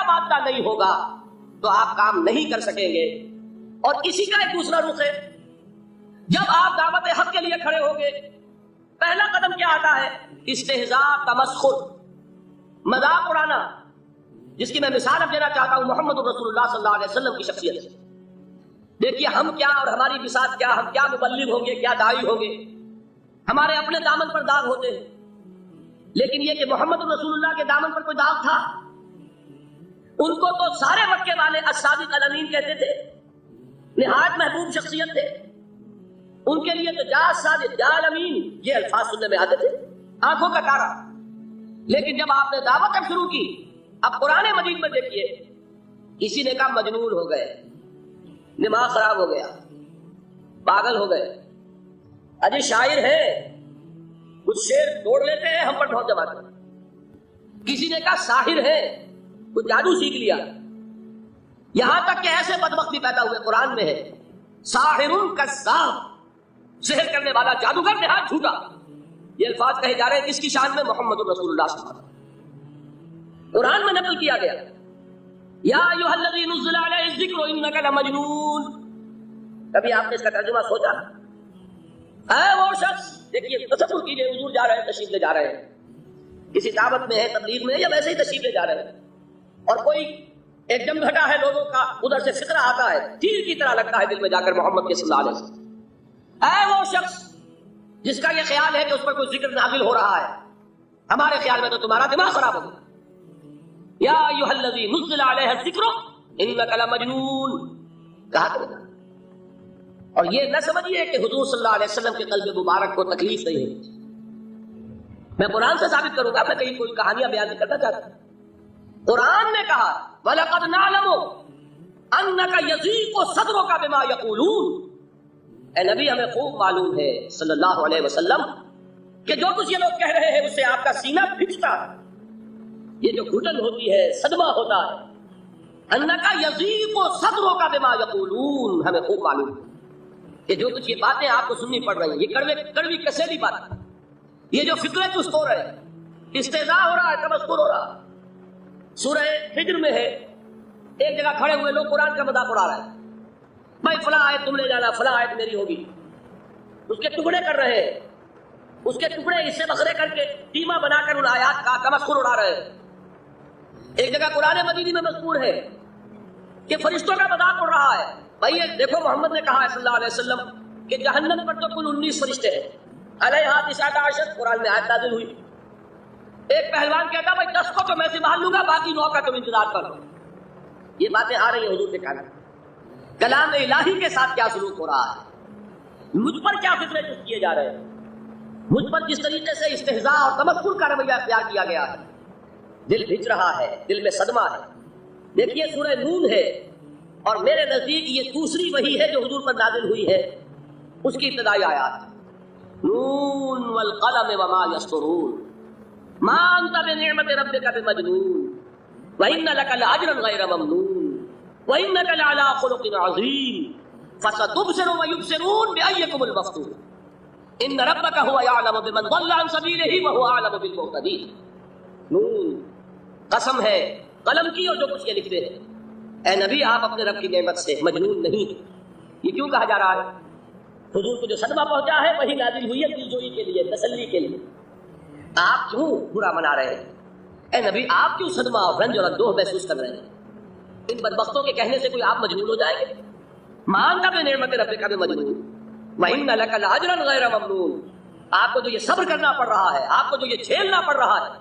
مادہ نہیں ہوگا تو آپ کام نہیں کر سکیں گے. اور اسی کا ایک دوسرا رخ ہے، جب آپ دعوت حق کے لیے کھڑے ہوگے پہلا قدم کیا آتا ہے؟ استہزاء، تمسخر، مذاق اڑانا، جس کی میں مثال اب دینا چاہتا ہوں محمد رسول اللہ صلی اللہ علیہ وسلم کی شخصیت سے. دیکھیے ہم کیا اور ہماری بساط کیا، ہم کیا مبلغ ہوں گے، کیا داعی ہوں گے، ہمارے اپنے دامن پر داغ ہوتے ہیں، لیکن یہ کہ محمد رسول اللہ کے دامن پر کوئی داغ تھا؟ ان کو تو سارے مکے والے الصادق الامین کہتے تھے، نہایت محبوب شخصیت تھے. ان کے لیے تو جا صادق جا الامین یہ الفاظ سننے میں آتے تھے، آنکھوں کا تارا. لیکن جب آپ نے دعوت اب شروع کی، اب قرآن مجید میں دیکھیے کسی نے کہا مجنون ہو گئے، دماغ خراب ہو گیا، پاگل ہو گئے، اجی شاعر ہے، کچھ شعر توڑ لیتے ہیں ہم پر ٹھوک جماتے ہیں. کسی نے کہا ساحر ہے، کچھ جادو سیکھ لیا. یہاں تک کہ ایسے بدبخت بھی پیدا ہوئے قرآن میں ہے ساحر کذاب، سحر کرنے والا جادوگر نہایت جھوٹا. یہ الفاظ کہے جا رہے ہیں کس کی شان میں؟ محمد رسول اللہ صلی اللہ علیہ وسلم. قرآن میں نقل کیا گیا یا ایھا الذی نزل علیہ الذکر انک لمجنون. کبھی آپ نے اس کا ترجمہ سوچا؟ اے وہ شخص، دیکھیے تصور کیجئے حضور جا رہے ہیں، تشریف لے جا رہے ہیں، کسی دعوت میں ہے، تبلیغ میں ہے، یا ویسے ہی تشریف لے جا رہے ہیں، اور کوئی ایک دم گھٹا ہے لوگوں کا، ادھر سے فکرہ آتا ہے، تیر کی طرح لگتا ہے دل میں جا کر محمد کے صلی اللہ علیہ وسلم. اے وہ شخص جس کا یہ خیال ہے کہ اس پر کوئی ذکر نازل ہو رہا ہے، ہمارے خیال میں تو تمہارا دماغ خراب ہو گیا. یا ایھا الذی نزل علیہ الذکر انک لمجنون کہا کرے گا. اور یہ نہ سمجھیے کہ حضور صلی اللہ علیہ وسلم کے قلب مبارک کو تکلیف نہیں ہے. میں قرآن سے ثابت کروں گا، میں کہیں کوئی کہانیاں بیان نہیں کرنا چاہتا. قرآن نے کہا وَلَقَدْ نَعْلَمُ أَنَّكَ يَضِيقُ صَدْرُكَ بِمَا يَقُولُونَ. اے نبی ہمیں خوب معلوم ہے صلی اللہ علیہ وسلم کہ جو کچھ یہ لوگ کہہ رہے ہیں اس سے آپ کا سینہ پھٹتا ہے، یہ جو گھٹن ہوتی ہے، صدمہ ہوتا ہے. أَنَّكَ يَضِيقُ صَدْرُكَ بِمَا يَقُولُونَ، ہمیں خوب معلوم ہے کہ جو کچھ یہ باتیں آپ کو سننی پڑ رہی ہیں، یہ کڑوی کسیلی بات، یہ جو فکرے چست ہو رہے ہیں، استہزاء ہو رہا ہے، تمسخر ہو رہا ہے. سورہ ہجر میں ہے، ایک جگہ کھڑے ہوئے لوگ قرآن کا مذاق اڑا رہے ہیں، بھائی فلاں آیت تم لے جانا، فلاں آیت میری ہوگی، اس کے ٹکڑے کر رہے ہیں، اس کے ٹکڑے حصے بکھرے کر کے ٹیما بنا کر ان آیات کا تمسخر اڑا رہے ہیں. ایک جگہ قرآن مجید میں مذکور ہے کہ فرشتوں کا مذاق اڑ رہا ہے. بھائی دیکھو محمد نے کہا ہے صلی اللہ علیہ وسلم کہ جہنم پر تو کل 19 فرشتے ہیں، علیہا 19 قرآن میں آیت نازل ہوئی. ایک پہلوان کہتا بھائی 10 کو تو میں سنبھال لوں گا، باقی 9 کا تم انتظار کرو. یہ باتیں آ رہی ہیں حضور کے کان میں. کلام الہی کے ساتھ کیا سلوک ہو رہا ہے، مجھ پر کیا فکرے جس کیے جا رہے ہیں، مجھ پر جس طریقے سے استہزاء اور تمسخر کا رویہ اختیار کیا گیا ہے، دل بھج رہا ہے، دل میں صدمہ ہے. دیکھیے سورہ نون ہے، اور میرے نزدیک یہ دوسری وحی ہے جو حضور پر نازل ہوئی ہے، اس کی ابتدائی آیات نون والقلم وما یسطرون ما انت بنعمت ربک بمجنون وان لک لاجرا غیر ممنون وانک لعلی خلق عظیم فستبصر ویبصرون بأیکم المفتون ان ربک هو یعلم بمن ضل عن سبیلہ وهو اعلم بالمہتدین. نون قسم ہے قلم کی اور جو کچھ یہ لکھتے ہیں. اے نبی آپ اپنے رب کی نعمت سے مجنون نہیں. یہ کیوں کہا جا رہا ہے؟ حضور کو جو صدمہ پہنچا ہے وہی نازل ہوئی ہے دلجوئی کے لیے، تسلی کے لیے. آپ کیوں برا منا رہے ہیں؟ اے نبی آپ کیوں صدمہ اور رنج اور اندوہ محسوس کر رہے ہیں؟ ان بدبختوں کے کہنے سے کوئی آپ مجنون ہو جائیں گے؟ مانتا بے نعمت ربک بمجنون وَإِنَّ لَكَ لَأَجْرًا غَيْرَ مَمْنُونٍ. آپ کو جو یہ صبر کرنا پڑ رہا ہے، آپ کو جو یہ جھیلنا پڑ رہا ہے،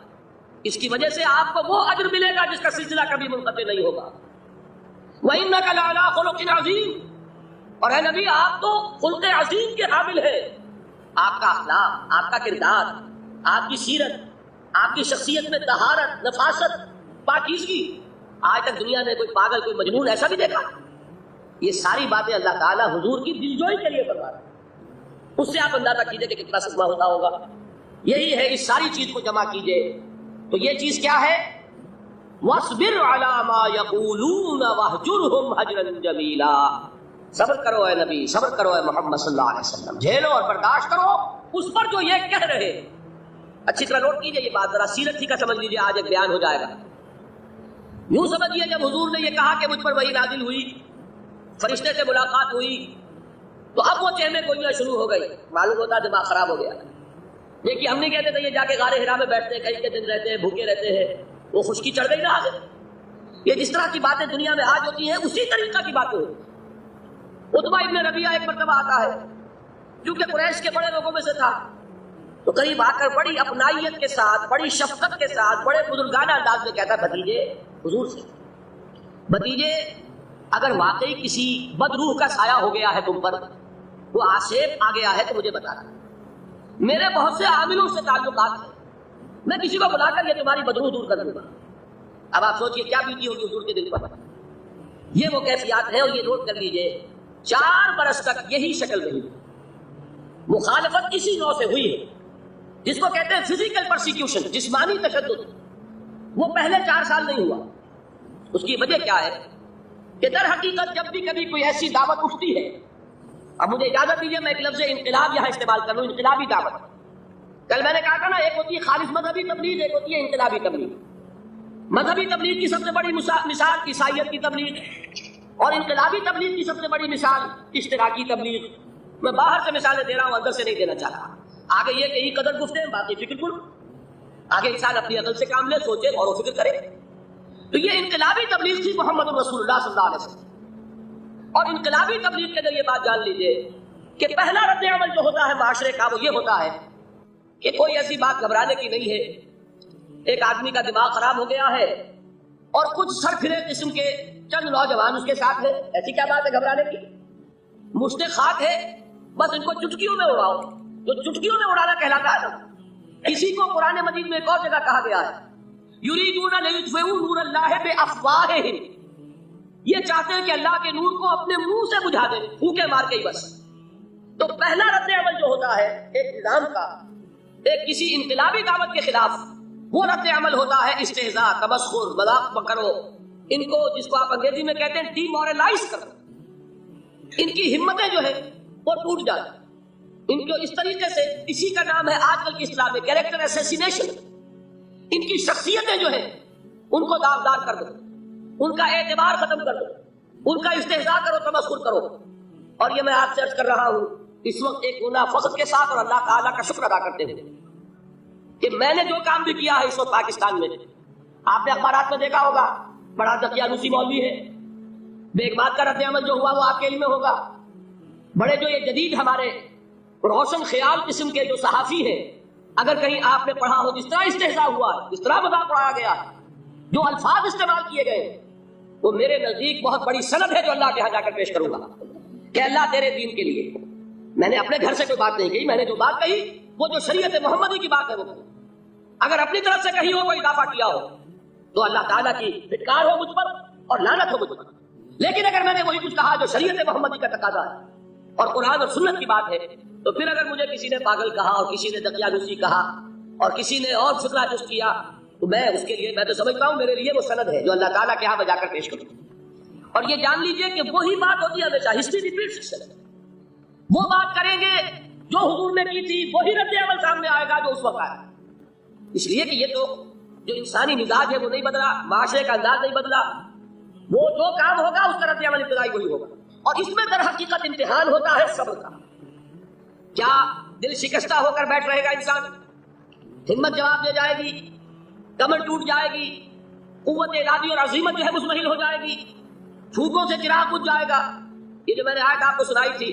اس کی وجہ سے آپ کو وہ اجر ملے گا جس کا سلسلہ کبھی منقطع نہیں ہوگا. وَإِنَّكَ لَعَلَىٰ خُلُقٍ عَظِيمٍ. اور اے نبی آپ تو خلق عظیم کے حامل ہیں. آپ کا اخلاق، آپ کا کردار، آپ کی سیرت، آپ کی شخصیت میں طہارت، نفاست، پاکیزگی، آج تک دنیا نے کوئی پاگل، کوئی مجنون ایسا بھی دیکھا؟ یہ ساری باتیں اللہ تعالیٰ حضور کی دلجوئی کے لیے فرما رہا ہے. اس سے آپ اندازہ کیجئے کہ کتنا صدمہ ہوتا ہوگا. یہی ہے، اس ساری چیز کو جمع کیجئے تو یہ چیز کیا ہے؟ وَاصْبِرْ عَلَىٰ مَا يَقُولُونَ وَاهْجُرْهُمْ هَجْرًا جَمِيلًا. صبر کرو اے نبی، صبر کرو اے محمد صلی اللہ علیہ وسلم، جھیلو اور برداشت کرو اس پر جو یہ کہہ رہے. اچھی طرح نوٹ کیجئے یہ بات، ذرا سیرت ہی کا سمجھ لیجئے، آج ایک بیان ہو جائے گا. یوں سمجھیے جب حضور نے یہ کہا کہ مجھ پر وحی نازل ہوئی، فرشتے سے ملاقات ہوئی، تو اب وہ چہمے گوئیاں شروع ہو گئی، معلوم ہوتا دماغ خراب ہو گیا۔ دیکھیے ہم نہیں کہتے تھے یہ جا کے غار حرا میں بیٹھتے ہیں، کئی کے دن رہتے ہیں، بھوکے رہتے ہیں، وہ خشکی چڑھ گئی نا آگے۔ یہ جس طرح کی باتیں دنیا میں آج ہوتی ہیں اسی طریقہ کی باتیں ہوتی ہیں۔ عتبہ ابن ربیعہ ایک مرتبہ آتا ہے، کیونکہ قریش کے بڑے لوگوں میں سے تھا، تو قریب آ کر بڑی اپنائیت کے ساتھ، بڑی شفقت کے ساتھ، بڑے بزرگانہ انداز میں کہتا ہے بھتیجے حضور سے، بھتیجے اگر واقعی کسی بدروح کا سایہ ہو گیا ہے تم پر، وہ آسیب آ گیا ہے تو مجھے بتا دو، میرے بہت سے عاملوں سے تعلقات ہیں، میں کسی کو بلا کر یہ تمہاری بدروح دور کر دوں گا۔ اب آپ سوچئے کیا بیتی ہوگی حضور کے دل پر۔ یہ وہ کیفیات ہیں، اور یہ نوٹ کر لیجئے 4 برس تک یہی شکل رہی، مخالفت اسی نوع سے ہوئی ہے جس کو کہتے ہیں فزیکل پرسیکیوشن، جسمانی تشدد، وہ پہلے 4 سال نہیں ہوا۔ اس کی وجہ کیا ہے کہ در حقیقت جب بھی کبھی کوئی ایسی دعوت اٹھتی ہے، اب مجھے اجازت دیجیے میں ایک لفظ انقلاب یہاں استعمال کر لوں، انقلابی دعوت۔ کل میں نے کہا تھا نا، ایک ہوتی ہے خالص مذہبی تبلیغ، ایک ہوتی ہے انقلابی تبلیغ۔ مذہبی تبلیغ کی سب سے بڑی مثال عیسائیت کی تبلیغ، اور انقلابی تبلیغ کی سب سے بڑی مثال اشتراکی تبلیغ۔ میں باہر سے مثالیں دے رہا ہوں، اندر سے نہیں دینا چاہتا۔ آگے یہ کہ قدر گفتیں ہیں، باقی فکر کرو، آگے انسان اپنی عقل سے کام لے، سوچے، غور و فکر کرے۔ تو یہ انقلابی تبلیغ تھی محمد رسول اللہ صلی اللہ علیہ وسلم، اور انقلابی تبلیغ کے ذریعے بات جان لیجئے کہ پہلا رد عمل جو ہوتا ہے معاشرے کا وہ یہ ہوتا ہے کہ کوئی ایسی بات گھبرانے کی نہیں ہے۔ ایک آدمی کا دماغ خراب ہو گیا ہے اور کچھ سر پھرے قسم کے چند نوجوان اس کے ساتھ ہیں، ایسی کیا بات ہے گھبرانے کی؟ مشت خاک ہے، بس ان کو چٹکیوں میں اڑاؤ، جو چٹکیوں میں اڑانا کہلاتا ہے نا۔ اسی کو قرآن مجید میں ایک اور جگہ کہا گیا ہے، یریدون لیطفئوا نور اللہ بافواہہم، یہ چاہتے ہیں کہ اللہ کے نور کو اپنے منہ سے بجھا دیں، پھونکے مار کے ہی بس۔ تو پہلا رد عمل جو ہوتا ہے ایک نظام کا، ایک کسی انقلابی دعوت کے خلاف، وہ رد عمل ہوتا ہے استہزاء، تمسخر، مذاق کرو، ان کو جس کو آپ انگریزی میں کہتے ہیں ڈی مورلائز کرو، ان کی ہمتیں جو ہے وہ ٹوٹ جاتی، ان کو اس طریقے سے، اسی کا نام ہے آج کل کی اصطلاح میں کیریکٹر اسیسینیشن۔ ان کی شخصیتیں جو ہیں ان کو داغدار کر دو، ان کا اعتبار ختم کر دو، ان کا استہزاء کرو، تمسخر کرو۔ اور یہ میں آپ سے عرض کر رہا ہوں اس وقت ایک گناہ فخر کے ساتھ اور اللہ تعالیٰ کا شکر ادا کرتے ہوئے کہ میں نے جو کام بھی کیا ہے اس وقت پاکستان میں، آپ نے اخبارات میں دیکھا ہوگا، بڑا دقیانوسی مولوی ہے، بیگمات کا رد عمل جو ہوا وہ آپ کے علم میں ہوگا۔ بڑے جو یہ جدید ہمارے روشن خیال قسم کے جو صحافی ہیں، اگر کہیں آپ نے پڑھا ہو جس طرح استہزاء ہوا، جس طرح مذاق اڑایا گیا، جو الفاظ استعمال کیے گئے، وہ میرے نزدیک بہت بڑی سند ہے جو اللہ کے ہاں جا کر پیش کروں گا کہ اللہ تیرے دین کے لیے، میں نے اپنے گھر سے کوئی بات نہیں کہی، میں نے جو بات کہی وہ جو شریعت محمدی کی بات ہے وہ کہی۔ اگر اپنی طرف سے کہیں ہو کوئی اضافہ کیا ہو تو اللہ تعالیٰ کی پھٹکار ہو مجھ پر اور لعنت ہو مجھ پر، لیکن اگر میں نے وہی کچھ کہا جو شریعت محمدی کا تقاضا ہے اور قرآن اور سنت کی بات ہے، تو پھر اگر مجھے کسی نے پاگل کہا اور کسی نے دقیانوسی کہا اور کسی نے اور فکرہ جست کیا، تو میں اس کے لیے، میں تو سمجھتا ہوں میرے لیے وہ سند ہے جو اللہ تعالیٰ کے ہاں بجا کر پیش کروں۔ اور یہ جان لیجئے کہ وہی بات ہوتی ہے ہمیشہ، ہسٹری ریپیٹس اٹسیلف۔ وہ بات کریں گے جو حضور نے کی تھی، وہی رد عمل سامنے آئے گا جو اس وقت آیا، اس لیے کہ یہ تو جو انسانی مزاج ہے وہ نہیں بدلا، معاشرے کا انداز نہیں بدلا، وہ جو کام ہوگا اس کا رد عمل ابتدائی وہی ہوگا۔ اور اس میں در حقیقت امتحان ہوتا ہے صبر کا۔ کیا دل شکستہ ہو کر بیٹھ رہے گا انسان؟ ہمت جواب دے جائے گی، کمر ٹوٹ جائے گی، قوت ارادی اور عزیمت جو ہے مزمحل ہو جائے گی، پھوکوں سے چراغ بجھ جائے گا۔ یہ جو میں نے آیت آپ کو سنائی تھی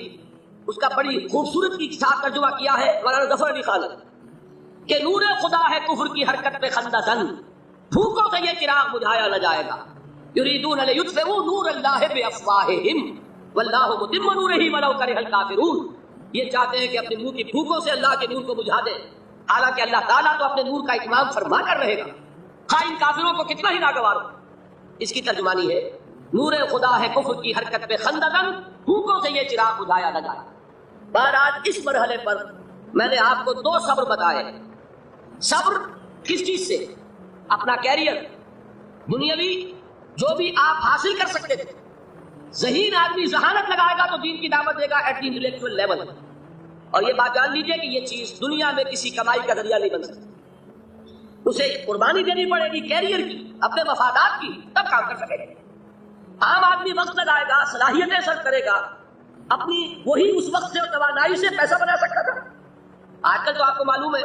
اس کا بڑی خوبصورت کی ساتھ ترجمہ کیا ہے مولانا ظفر علی خان کہ نور خدا ہے کفر کی حرکت پہ خندہ زن، پھوکوں سے یہ چراغ بجھایا نہ جائے گا۔ یریدون لیطفئوا نور اللہ بافواہہم واللہ متم نورہ ولو کرہ الکافرون، یہ چاہتے ہیں کہ اپنے منہ کی پھوکوں سے اللہ کے نور کو بجھا دیں، حالانکہ اللہ تعالیٰ تو اپنے نور کا اتمام فرما کر رہے گا، خواہ ان کافروں کو کتنا ہی ناگوار ہو۔ اس کی ترجمانی ہے نور خدا ہے کفر کی حرکت پہ خندہ زن، پھوکوں سے یہ چراغ بجھایا نہ جائے۔ بہرحال اس مرحلے پر میں نے آپ کو 2 صبر بتائے۔ صبر کس چیز سے؟ اپنا کیریئر دنیاوی جو بھی آپ حاصل کر سکتے تھے، ذہین آدمی ذہانت لگائے گا تو دین کی دعوت دے گا ایٹ دی انٹلیکچوئل لیول، اور یہ بات جان لیجئے کہ یہ چیز دنیا میں کسی کمائی کا ذریعہ نہیں بن سکتی۔ اسے قربانی دینی پڑے گی کیریئر کی، اپنے مفادات کی، تب کام کر سکے گا۔ عام آدمی وقت لگائے گا، صلاحیتیں سرو کرے گا، اپنی وہی اس وقت سے توانائی سے پیسہ بنا سکتا تھا۔ آج کل تو آپ کو معلوم ہے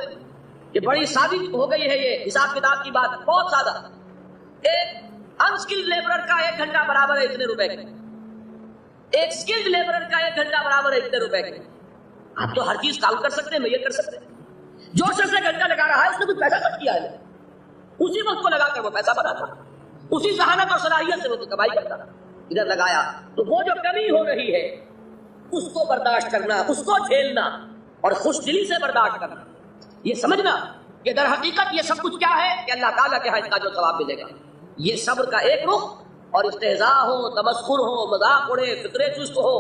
کہ بڑی سادی ہو گئی ہے یہ حساب کتاب کی بات، بہت سادہ۔ ایک انسکلڈ لیبرر کا 1 گھنٹہ برابر ہے اتنے روپے کے، ایک اسکلڈ لیبرر کا 1 گھنٹہ برابر ہے اتنے روپے کے۔ آپ تو ہر چیز کاؤنٹ کر سکتے ہیں، میئر کر سکتے ہیں۔ جو شخص سے گھنٹہ لگا رہا ہے اس نے کچھ پیسہ خرچ کیا ہے، اسی وقت کو لگا کر وہ پیسہ بنا تھا، اسی ذہانت اور صلاحیت سے وہ کمائی کرتا تھا، ادھر لگایا۔ تو وہ جو کمی ہو رہی ہے اس کو برداشت کرنا، اس کو جھیلنا اور خوش دلی سے برداشت کرنا، یہ سمجھنا کہ در حقیقت یہ سب کچھ کیا ہے کہ اللہ تعالیٰ کے ہاں اس کا جو ثواب ملے گا۔ یہ صبر کا ایک رخ، اور استہزاء ہو، تمسخر ہو، مذاق اڑے، فطرے چست ہو،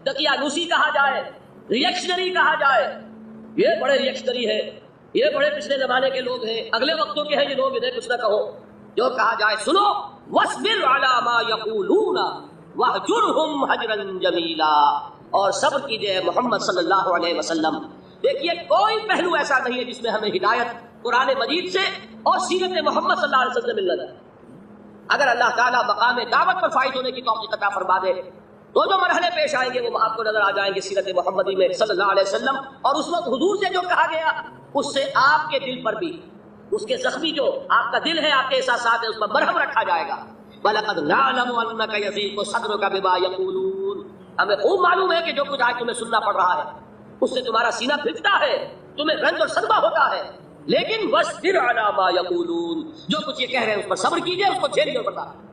دقیانوسی کہا جائے، ریئیکشنری کہا جائے، یہ بڑے ریئیکشنری ہے، یہ بڑے پچھلے زمانے کے لوگ ہیں، اگلے وقتوں کے ہیں یہ لوگ، انہیں کچھ نہ کہو۔ جو کہا جائے سنو، وَاصْبِرْ عَلَىٰ مَا يَقُولُونَ وَاهْجُرْهُمْ هَجْرًا جَمِيلًا، اور صبر کیجئے محمد صلی اللہ علیہ وسلم۔ دیکھیے کوئی پہلو ایسا نہیں ہے جس میں ہمیں ہدایت قرآن مجید سے اور سیرت محمد صلی اللہ علیہ وسلم سے مل رہا ہے۔ اگر اللہ تعالیٰ مقام دعوت پر فائز ہونے کی توفیق عطا فرما دے تو جو مرحلے پیش آئیں گے وہ آپ کو نظر آ جائیں گے سیرت محمدی میں صلی اللہ علیہ وسلم، اور اس وقت حضور سے جو کہا گیا اس سے آپ کے دل پر بھی، اس کے زخمی جو آپ کا دل ہے، آپ کے احساسات ہیں، اس پر مرہم رکھا جائے گا۔ وَلَقَدْ نَعْلَمُ أَنَّكَ يَضِيقُ صَدْرُكَ بِمَا يَقُولُونَ، ہمیں خوب معلوم ہے کہ جو کچھ آج تمہیں سننا پڑ رہا ہے اس سے تمہارا سینہ پھٹتا ہے، تمہیں رنج اور صدمہ ہوتا ہے، لیکن وَاصْبِرْ عَلَىٰ مَا يَقُولُونَ، جو کچھ یہ کہہ رہے ہیں اس پر صبر کیجئے، اس کو جھیلیے اور برداشت۔